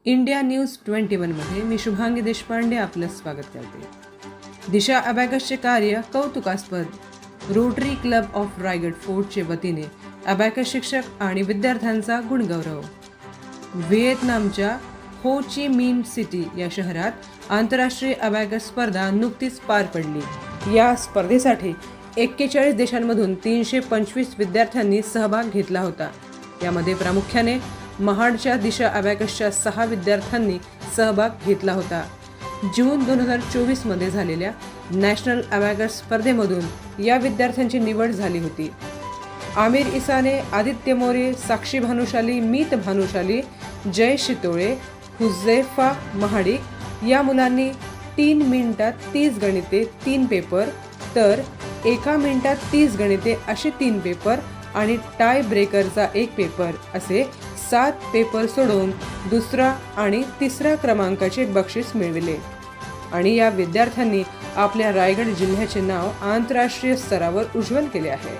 India news 21 मध्ये मी शुभांगी देशपांडे आपलं स्वागत करते। दिशा अबॅकसचे कार्य कौतुकास्पद। रोटरी क्लब ऑफ रायगड फोर्टचे वतीने अबॅकस शिक्षक आणि विद्यार्थ्यांचा गुणगौरव। व्हिएतनामच्या हो ची मिन सिटी या शहरात आंतरराष्ट्रीय अबॅकस स्पर्धा नुकतीच पार पडली। या स्पर्धेसाठी 41 देशांमधून 325 विद्यार्थ्यांनी सहभाग घेतला होता। यामध्ये प्रामुख्याने महाडच्या दिशा अबॅकसच्या 6 विद्यार्थ्यांनी सहभाग घेतला होता। जून 2024 मध्ये झालेल्या नॅशनल अबॅकस स्पर्धेमधून या विद्यार्थ्यांची निवड झाली होती। आमिर इसाने, आदित्य मोरे, साक्षी भानुशाली, मीत भानुशाली, जय शितोळे, हुझैफा महाडिक या मुलांनी 3 मिनिटात 30 गणिते 3 पेपर, तर 1 मिनिटात 30 गणिते असे 3 पेपर आणि टाय ब्रेकरचा 1 पेपर असे 7 पेपर सोडवून दुसरा आणि तिसरा क्रमांकाचे बक्षीस मिळविले आणि या विद्यार्थ्यांनी आपल्या रायगड जिल्ह्याचे नाव आंतरराष्ट्रीय स्तरावर उज्ज्वल केले आहे।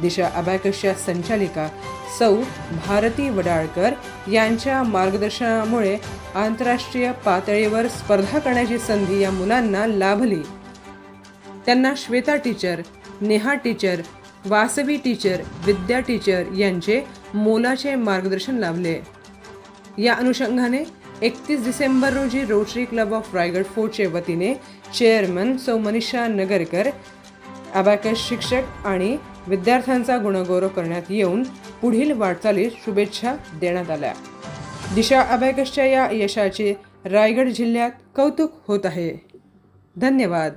दिशा अबॅकसच्या संचालिका सौ भारती वडाळकर यांच्या मार्गदर्शनामुळे आंतरराष्ट्रीय पातळीवर स्पर्धा करण्याची संधी या मुलांना लाभली। त्यांना Shweta teacher, Neha teacher, Vasavi teacher, Vidya teacher यांचे मोलाचे मार्गदर्शन लाभले। या अनुषंगाने 31 डिसेंबर रोजी रोटरी क्लब ऑफ रायगड फोर्टचे वतीने चेअरमन सौ मनीषा नगरकर, अबॅकस शिक्षक आणि विद्यार्थ्यांचा गुणगौरव करण्यात येऊन पुढील वाटचालीस शुभेच्छा देण्यात आल्या। दिशा अबॅकसच्या या यशाचे रायगड जिल्ह्यात कौतुक होत आहे। धन्यवाद।